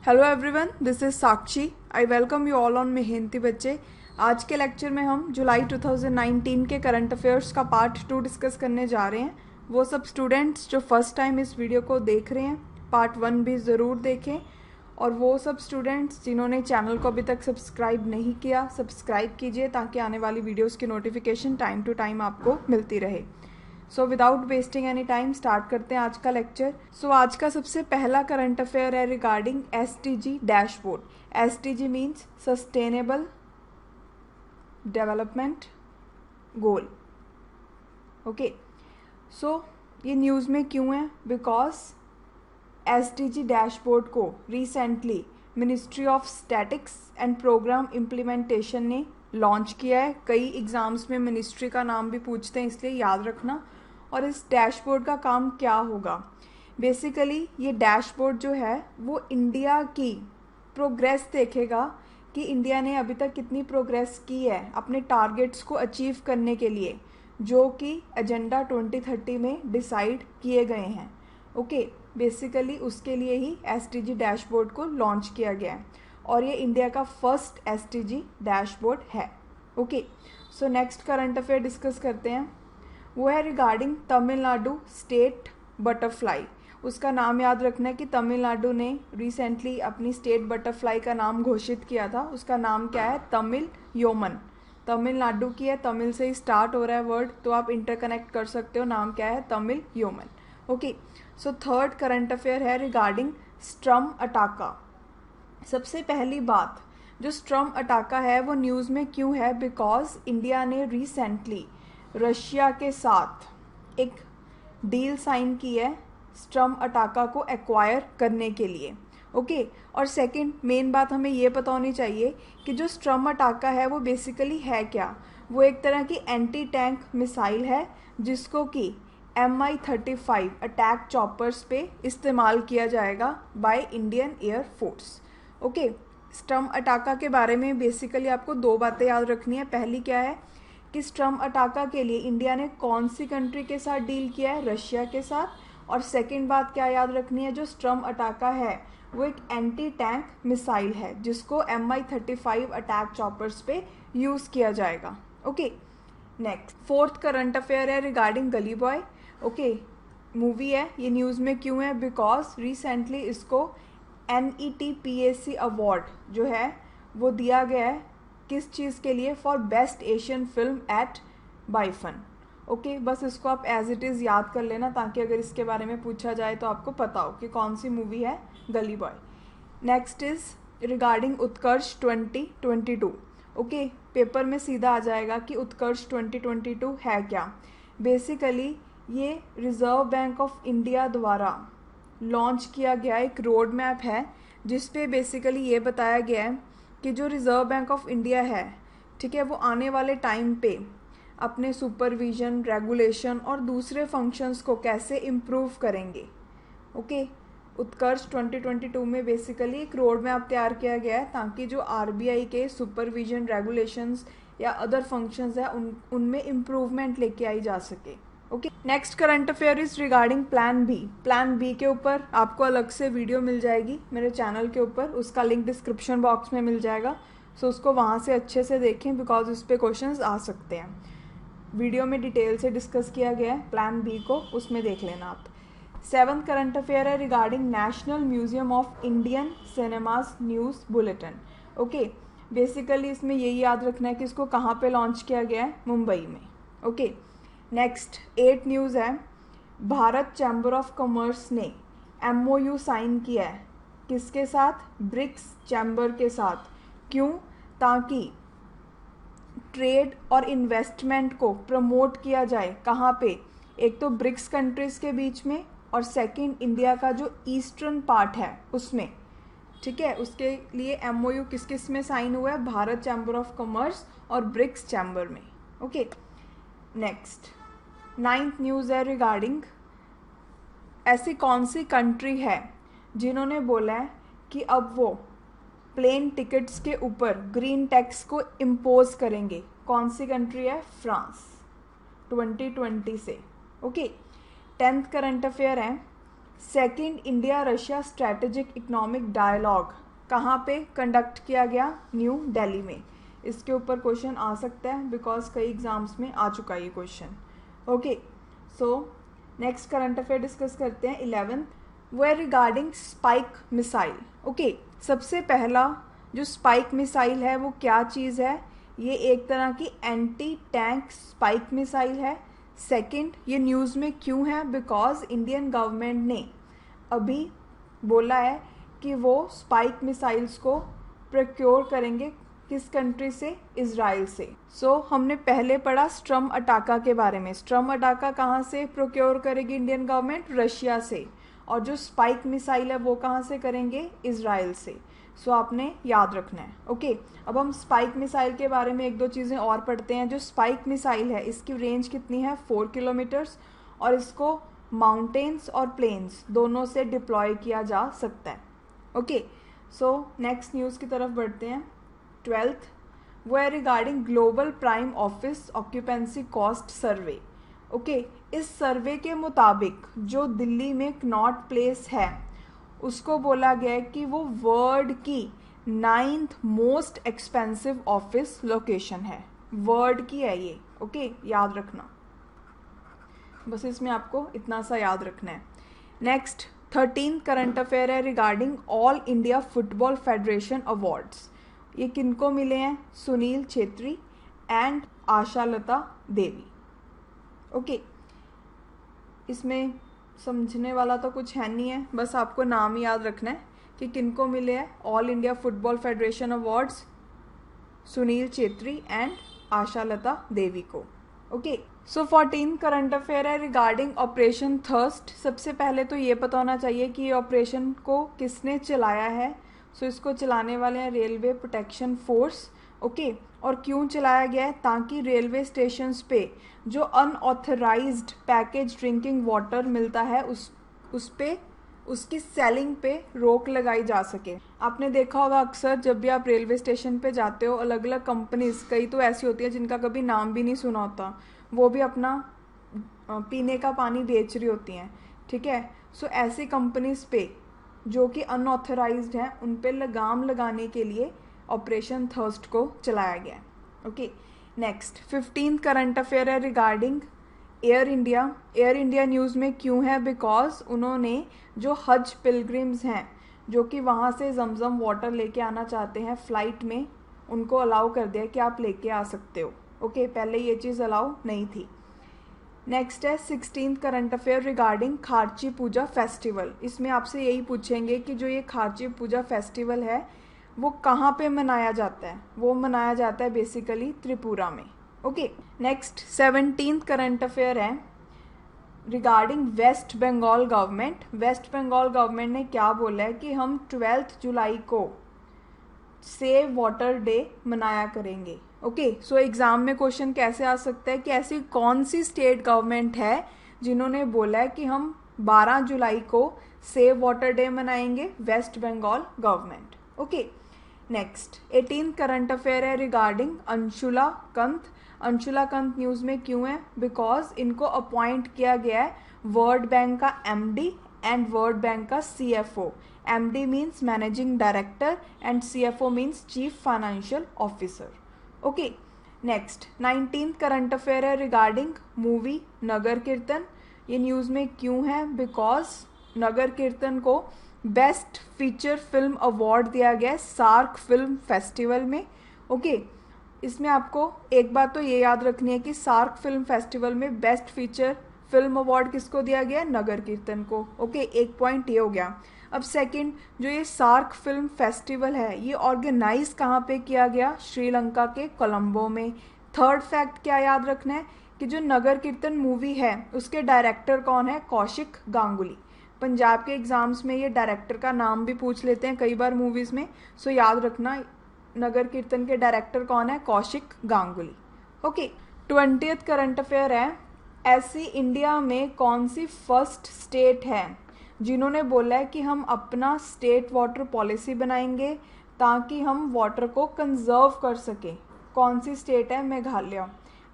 Hello everyone, this is Sakshi. I welcome you all on मेहनती बच्चे। आज के लेक्चर में हम जुलाई 2019 के करंट अफेयर्स का पार्ट 2 डिस्कस करने जा रहे हैं। वो सब स्टूडेंट्स जो फर्स्ट टाइम इस वीडियो को देख रहे हैं, पार्ट 1 भी ज़रूर देखें। और वो सब स्टूडेंट्स जिन्होंने चैनल को अभी तक सब्सक्राइब नहीं किया, सब्सक्राइब कीजिए ताकि आने वाली वीडियोज़ की नोटिफिकेशन टाइम टू टाइम आपको मिलती रहे। So without wasting any time start करते हैं आज का लेक्चर। सो आज का सबसे पहला करंट अफेयर है regarding SDG dashboard. SDG means sustainable development goal. Okay, so ये न्यूज़ में क्यों है? बिकॉज एसटीजी डैशबोर्ड को recently ministry of statistics and programme implementation ने लॉन्च किया है। कई एग्ज़ाम्स में मिनिस्ट्री का नाम भी पूछते हैं, इसलिए याद रखना। और इस डैशबोर्ड का काम क्या होगा? बेसिकली ये डैशबोर्ड जो है वो इंडिया की प्रोग्रेस देखेगा कि इंडिया ने अभी तक कितनी प्रोग्रेस की है अपने टारगेट्स को अचीव करने के लिए, जो कि एजेंडा 2030 में डिसाइड किए गए हैं। ओके, बेसिकली उसके लिए ही एसटीजी डैशबोर्ड को लॉन्च किया गया है और ये इंडिया का फर्स्ट एसटीजी डैशबोर्ड है। Okay, so next current affair discuss करते हैं। वो है रिगार्डिंग तमिलनाडु स्टेट बटरफ्लाई। उसका नाम याद रखना है कि तमिलनाडु ने रिसेंटली अपनी स्टेट बटरफ्लाई का नाम घोषित किया था। उसका नाम क्या है? तमिल योमन। तमिलनाडु की है, तमिल से ही स्टार्ट हो रहा है वर्ड, तो आप इंटरकनेक्ट कर सकते हो। नाम क्या है? Tamil Yeoman. Okay, so third current affair है रिगार्डिंग स्ट्रम अटाका। सबसे पहली बात, जो स्ट्रम अटाका है वो न्यूज़ में क्यों है? बिकॉज इंडिया ने रिसेंटली रशिया के साथ एक डील साइन की है स्ट्रम अटाका को एक्वायर करने के लिए। ओके, और सेकंड मेन बात हमें ये पता होनी चाहिए कि जो स्ट्रम अटाका है वो बेसिकली है क्या? वो एक तरह की एंटी टैंक मिसाइल है जिसको कि MI-35 अटैक चॉपर्स पे इस्तेमाल किया जाएगा by Indian Air Force. Okay, Sturm Ataka के बारे में बेसिकली आपको दो बातें याद रखनी है। पहली क्या है कि स्ट्रम अटाका के लिए इंडिया ने कौन सी कंट्री के साथ डील किया है? रशिया के साथ। और सेकंड बात क्या याद रखनी है, जो स्ट्रम अटाका है वो एक एंटी टैंक मिसाइल है जिसको MI-35 अटैक चॉपर्स पे यूज़ किया जाएगा। Okay, next fourth current affair है रिगार्डिंग गली बॉय। ओके, मूवी है, ये न्यूज़ में क्यों है? बिकॉज रिसेंटली इसको NET-PAC अवार्ड जो है वो दिया गया है। किस चीज़ के लिए? For best Asian film at BIFAN. Okay, बस इसको आप एज इट इज़ याद कर लेना ताकि अगर इसके बारे में पूछा जाए तो आपको पता हो कि कौन सी मूवी है गली boy. Next is regarding Utkarsh 2022। Okay, paper में सीधा आ जाएगा कि उत्कर्ष 2022 है क्या। बेसिकली ये रिजर्व बैंक ऑफ इंडिया द्वारा लॉन्च किया गया एक रोड मैप है जिस पे बेसिकली ये बताया गया है कि जो रिज़र्व बैंक ऑफ इंडिया है, ठीक है, वो आने वाले टाइम पे अपने सुपरविज़न, रेगुलेशन और दूसरे फंक्शंस को कैसे इम्प्रूव करेंगे। ओके, उत्कर्ष 2022 में बेसिकली एक रोड मैप तैयार किया गया है ताकि जो RBI के सुपरविज़न, रेगुलेशंस या अदर फंक्शंस है उनमें इम्प्रूवमेंट लेके आई जा सके। Okay, next current affair is regarding plan B. Plan B के ऊपर आपको अलग से वीडियो मिल जाएगी मेरे चैनल के ऊपर, उसका लिंक डिस्क्रिप्शन बॉक्स में मिल जाएगा। सो उसको वहाँ से अच्छे से देखें बिकॉज उस पर क्वेश्चंस आ सकते हैं। वीडियो में डिटेल से डिस्कस किया गया है प्लान बी को, उसमें देख लेना आप। सेवंथ करंट अफेयर है regarding national museum of Indian cinemas news bulletin. Okay, basically इसमें यही याद रखना है कि इसको कहाँ पे लॉन्च किया गया है? मुंबई में। ओके, नेक्स्ट 8 न्यूज़ है। भारत चैम्बर ऑफ कॉमर्स ने MOU साइन किया है किसके साथ? ब्रिक्स चैम्बर के साथ। क्यों? ताकि ट्रेड और इन्वेस्टमेंट को प्रमोट किया जाए। कहाँ पे? एक तो ब्रिक्स कंट्रीज़ के बीच में और सेकंड इंडिया का जो ईस्टर्न पार्ट है उसमें। ठीक है, उसके लिए MOU किस किस में साइन हुआ है? भारत चैम्बर ऑफ कॉमर्स और ब्रिक्स चैम्बर में। ओके, नेक्स्ट 9th न्यूज़ है रिगार्डिंग ऐसी कौन सी कंट्री है जिन्होंने बोला है कि अब वो प्लेन टिकट्स के ऊपर ग्रीन टैक्स को इम्पोज करेंगे। कौन सी कंट्री है? फ्रांस, 2020 से। ओके, 10th करंट अफेयर है second India Russia strategic economic dialogue कहाँ पे कंडक्ट किया गया? न्यू दिल्ली में। इसके ऊपर क्वेश्चन आ सकता है बिकॉज कई एग्जाम्स में आ चुका है ये question. Okay, so next current affair discuss करते हैं 11th, where regarding spike missile. Okay, सबसे पहला जो स्पाइक मिसाइल है वो क्या चीज़ है? ये एक तरह की एंटी टैंक स्पाइक मिसाइल है। सेकंड, ये न्यूज़ में क्यों है? बिकॉज इंडियन गवर्नमेंट ने अभी बोला है कि वो स्पाइक मिसाइल्स को प्रोक्योर करेंगे किस कंट्री से? इजराइल से। हमने पहले पढ़ा स्ट्रम अटाका के बारे में। स्ट्रम अटाका कहाँ से प्रोक्योर करेगी इंडियन गवर्नमेंट? रशिया से। और जो स्पाइक मिसाइल है वो कहाँ से करेंगे? इजराइल से। आपने याद रखना है। ओके, अब हम स्पाइक मिसाइल के बारे में एक दो चीज़ें और पढ़ते हैं। जो स्पाइक मिसाइल है इसकी रेंज कितनी है? 4 किलोमीटर्स, और इसको माउंटेन्स और प्लेन्स दोनों से डिप्लॉय किया जा सकता है। ओके, नेक्स्ट न्यूज़ की तरफ बढ़ते हैं। 12th, where regarding global prime office occupancy cost survey. Okay, इस सर्वे के मुताबिक जो दिल्ली में कनॉट प्लेस है उसको बोला गया है कि वो वर्ल्ड की 9th most expensive office location है। वर्ल्ड की है ये। ओके, याद रखना, बस इसमें आपको इतना सा याद रखना है। नेक्स्ट 13th करंट अफेयर है regarding all India Football Federation awards. ये किनको मिले हैं? Sunil Chhetri and Ashalata Devi. Okay, इसमें समझने वाला तो कुछ है नहीं है, बस आपको नाम ही याद रखना है कि किनको मिले हैं All India Football Federation awards, Sunil Chhetri and Ashalata Devi को। ओके, 14th करंट अफेयर है रिगार्डिंग ऑपरेशन थर्स्ट। सबसे पहले तो ये पता होना चाहिए कि ये ऑपरेशन को किसने चलाया है। इसको चलाने वाले हैं रेलवे प्रोटेक्शन फोर्स। ओके, और क्यों चलाया गया है? ताकि रेलवे स्टेशंस पे जो अनऑथराइज्ड पैकेज ड्रिंकिंग वाटर मिलता है उस पे उसकी सेलिंग पे रोक लगाई जा सके। आपने देखा होगा अक्सर जब भी आप रेलवे स्टेशन पे जाते हो, अलग अलग कंपनीज, कई तो ऐसी होती है जिनका कभी नाम भी नहीं सुना होता, वो भी अपना पीने का पानी बेच रही होती हैं। ठीक है, ऐसी कंपनीज पे जो कि अनऑथराइज्ड हैं उन पे लगाम लगाने के लिए ऑपरेशन थर्स्ट को चलाया गया। Okay, next 15th current affair है regarding Air India. Air India news में क्यों है? बिकॉज उन्होंने जो हज पिलग्रिम्स हैं जो कि वहाँ से जमजम वाटर लेके आना चाहते हैं फ़्लाइट में, उनको अलाउ कर दिया कि आप लेके आ सकते हो। ओके, पहले ये चीज़ अलाउ नहीं थी। नेक्स्ट है 16th करंट अफेयर रिगार्डिंग खार्ची पूजा फेस्टिवल। इसमें आपसे यही पूछेंगे कि जो ये खार्ची पूजा फेस्टिवल है वो कहाँ पे मनाया जाता है? वो मनाया जाता है बेसिकली त्रिपुरा में। Okay, next 17th current affair है regarding West Bengal government. West Bengal government ने क्या बोला है कि हम 12 जुलाई को सेव वाटर डे मनाया करेंगे। ओके, एग्ज़ाम में क्वेश्चन कैसे आ सकता है कि ऐसी कौन सी स्टेट गवर्नमेंट है जिन्होंने बोला है कि हम 12 जुलाई को सेव वाटर डे मनाएंगे? West Bengal government. Okay, next 18th current affair है रिगार्डिंग अंशुला कंत। अंशुला कंत न्यूज़ में क्यों है? बिकॉज इनको अपॉइंट किया गया है वर्ल्ड बैंक का MD एंड वर्ल्ड बैंक का CFO। MD means managing director and CFO means chief financial officer. Okay, next 19th current affair है रिगार्डिंग मूवी नगर कीर्तन। ये न्यूज़ में क्यों है? बिकॉज नगर कीर्तन को बेस्ट फीचर फिल्म अवार्ड दिया गया है सार्क फिल्म फेस्टिवल में। ओके, इसमें आपको एक बात तो ये याद रखनी है कि सार्क फिल्म फेस्टिवल में बेस्ट फीचर फिल्म अवार्ड किसको दिया गया? नगर कीर्तन को। ओके, एक पॉइंट ये हो गया। अब सेकंड, जो ये सार्क फिल्म फेस्टिवल है ये ऑर्गेनाइज कहाँ पे किया गया? श्रीलंका के कोलंबो में। थर्ड फैक्ट क्या याद रखना है कि जो नगर कीर्तन मूवी है उसके डायरेक्टर कौन है? कौशिक गांगुली। पंजाब के एग्जाम्स में ये डायरेक्टर का नाम भी पूछ लेते हैं कई बार मूवीज़ में, याद रखना नगर कीर्तन के डायरेक्टर कौन है? Kaushik Ganguly. Okay, 20th current affair है ऐसी इंडिया में कौन सी फर्स्ट स्टेट है जिन्होंने बोला है कि हम अपना स्टेट वाटर पॉलिसी बनाएंगे ताकि हम वाटर को कंजर्व कर सकें? कौन सी स्टेट है? मेघालय।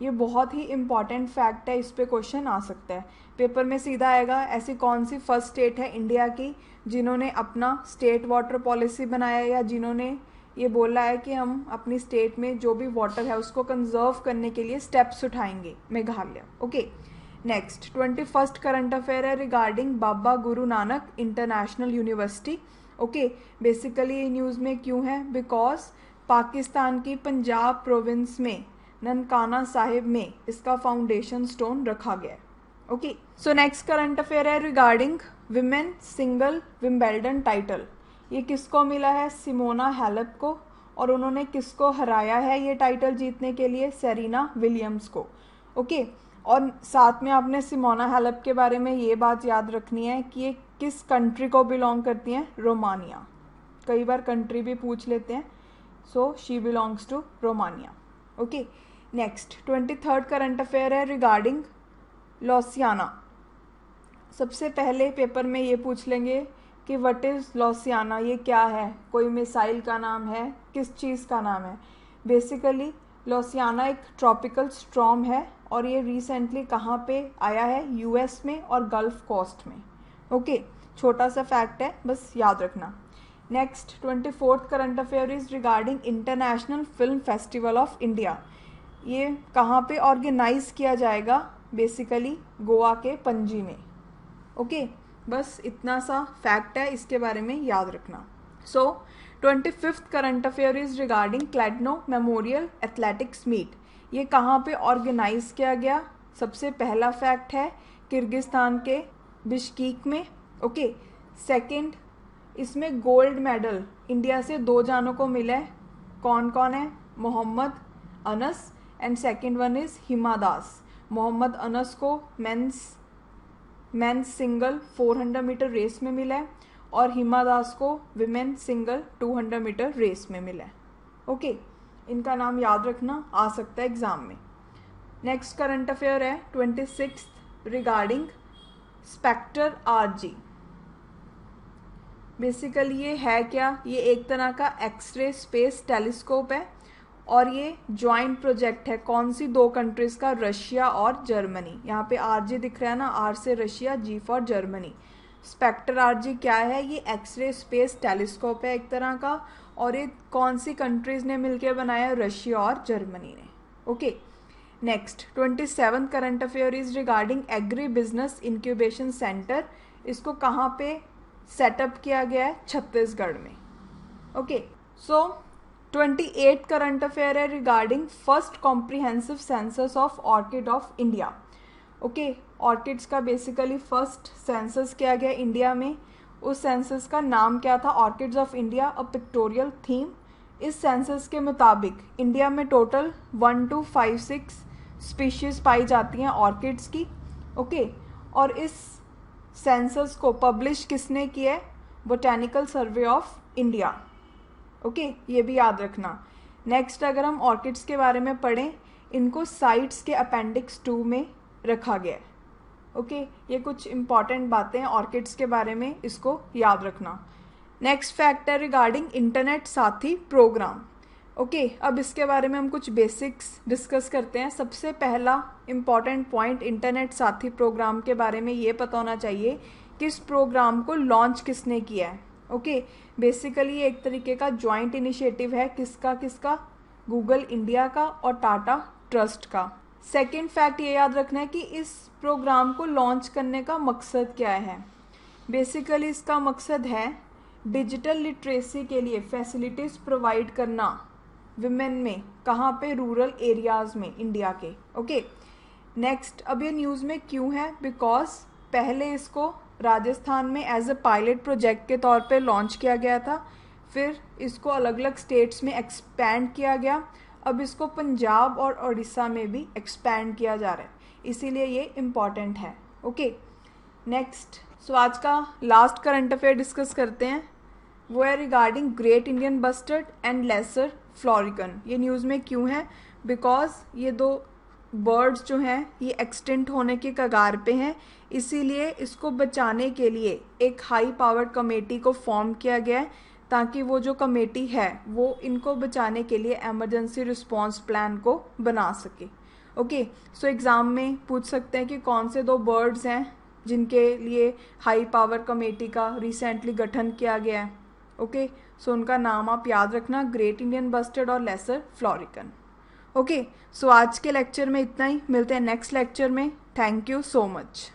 ये बहुत ही इम्पॉर्टेंट फैक्ट है, इस पे क्वेश्चन आ सकता है। पेपर में सीधा आएगा, ऐसी कौन सी फर्स्ट स्टेट है इंडिया की जिन्होंने अपना स्टेट वाटर पॉलिसी बनाया या जिन्होंने ये बोला है कि हम अपनी स्टेट में जो भी वाटर है उसको कंजर्व करने के लिए स्टेप्स उठाएंगे, Meghalaya. Okay, next 21st current affair है regarding Baba Guru Nanak international university. Okay, basically ये न्यूज़ में क्यों है, बिकॉज पाकिस्तान की पंजाब प्रोविंस में ननकाना साहिब में इसका फाउंडेशन स्टोन रखा गया है। Okay, so next current affair है regarding women single Wimbledon title. ये किसको मिला है, सिमोना हैलेप को, और उन्होंने किसको हराया है ये टाइटल जीतने के लिए, सेरेना विलियम्स को। ओके, और साथ में आपने सिमोना हैलेप के बारे में ये बात याद रखनी है कि ये किस कंट्री को बिलोंग करती हैं, रोमानिया। कई बार कंट्री भी पूछ लेते हैं, so she belongs to Romania. Okay, next 23rd current affair है रिगार्डिंग लॉसियाना। सबसे पहले पेपर में ये पूछ लेंगे कि व्हाट इज़ लॉसियाना, ये क्या है, कोई मिसाइल का नाम है, किस चीज़ का नाम है। बेसिकली लॉसियाना एक ट्रॉपिकल स्टॉर्म है और ये रिसेंटली कहाँ पे आया है, यूएस में और गल्फ कोस्ट में। ओके, छोटा सा फैक्ट है, बस याद रखना। Next 24th current affair is regarding international film festival of India. ये कहाँ पे ऑर्गेनाइज किया जाएगा, बेसिकली गोवा के पणजी में। ओके, बस इतना सा फैक्ट है, इसके बारे में याद रखना। So 25th current affair is regarding Kladno memorial athletics meet. ये कहाँ पे ऑर्गेनाइज किया गया, सबसे पहला फैक्ट है किर्गिस्तान के बिश्कीक में। ओके, सेकंड, इसमें गोल्ड मेडल इंडिया से 2 जानों को मिला है। कौन कौन है, Mohammad Anas and second one is Hima Das. Mohammad Anas को मेंस सिंगल 400 मीटर रेस में मिला है और हिमा दास को विमेन सिंगल 200 मीटर रेस में मिला है। ओके, इनका नाम याद रखना, आ सकता है एग्जाम में। नेक्स्ट करंट अफेयर है 26 रिगार्डिंग स्पेक्टर आरजी। बेसिकली ये है क्या, ये एक तरह का एक्सरे स्पेस टेलीस्कोप है और ये ज्वाइंट प्रोजेक्ट है कौन सी 2 कंट्रीज का, रशिया और जर्मनी। यहाँ पे आरजी दिख रहा है ना, आर से Russia, G for Germany. Spectre RG क्या है, ये एक्सरे स्पेस टेलीस्कोप है एक तरह का, और ये कौन सी कंट्रीज ने मिलकर बनाया, रशिया और जर्मनी ने। Okay, next 27th current affair is regarding agri business incubation centre. इसको कहाँ पे सेटअप किया गया है, छत्तीसगढ़ में। ओके, सो 28th करंट अफेयर है regarding first comprehensive census of orchid of India. Okay, orchids का बेसिकली फर्स्ट सेंसस किया गया इंडिया में। उस सेंसस का नाम क्या था, orchids of India a pictorial theme. इस सेंसस के मुताबिक इंडिया में टोटल 1 to 56 स्पीशीज़ पाई जाती हैं ऑर्किड्स की। ओके, और इस सेंसस को पब्लिश किसने किया है, botanical survey of India. Okay, ये भी याद रखना। नेक्स्ट अगर हम ऑर्किड्स के बारे में पढ़ें, इनको साइट्स के अपेंडिक्स 2 में रखा गया है। ओके, ये कुछ इंपॉर्टेंट बातें हैं ऑर्किड्स के बारे में, इसको याद रखना। नेक्स्ट फैक्ट है रिगार्डिंग इंटरनेट साथी प्रोग्राम। ओके, अब इसके बारे में हम कुछ बेसिक्स डिस्कस करते हैं। सबसे पहला इम्पॉर्टेंट पॉइंट इंटरनेट साथी प्रोग्राम के बारे में ये पता होना चाहिए कि इस प्रोग्राम को लॉन्च किसने किया है। ओके, बेसिकली ये एक तरीके का जॉइंट इनिशिएटिव है, किसका, गूगल इंडिया का और टाटा ट्रस्ट का। सेकेंड फैक्ट ये याद रखना है कि इस प्रोग्राम को लॉन्च करने का मकसद क्या है। बेसिकली इसका मकसद है डिजिटल लिटरेसी के लिए फैसिलिटीज़ प्रोवाइड करना विमेन में, कहाँ पे, रूरल एरियाज़ में इंडिया के। ओके, नेक्स्ट, अब ये न्यूज़ में क्यों है, बिकॉज पहले इसको राजस्थान में एज ए पायलट प्रोजेक्ट के तौर पे लॉन्च किया गया था, फिर इसको अलग अलग स्टेट्स में एक्सपैंड किया गया, अब इसको पंजाब और उड़ीसा में भी एक्सपैंड किया जा रहा है, इसीलिए ये इम्पॉर्टेंट है। ओके, नेक्स्ट, सो आज का लास्ट करंट अफेयर डिस्कस करते हैं, वो है regarding great Indian bustard and lesser florican. ये न्यूज़ में क्यों है, बिकॉज ये 2 बर्ड्स जो हैं ये एक्सटिंक्ट होने के कगार पे हैं, इसीलिए इसको बचाने के लिए एक हाई पावर्ड कमेटी को फॉर्म किया गया है, ताकि वो जो कमेटी है वो इनको बचाने के लिए एमरजेंसी रिस्पांस प्लान को बना सके। ओके, सो एग्ज़ाम में पूछ सकते हैं कि कौन से 2 बर्ड्स हैं जिनके लिए हाई पावर कमेटी का रिसेंटली गठन किया गया है। ओके, सो उनका नाम आप याद रखना, ग्रेट इंडियन बस्टर्ड और लेसर फ्लोरिकन। ओके, सो आज के लेक्चर में इतना ही, मिलते हैं नेक्स्ट लेक्चर में। Thank you so much.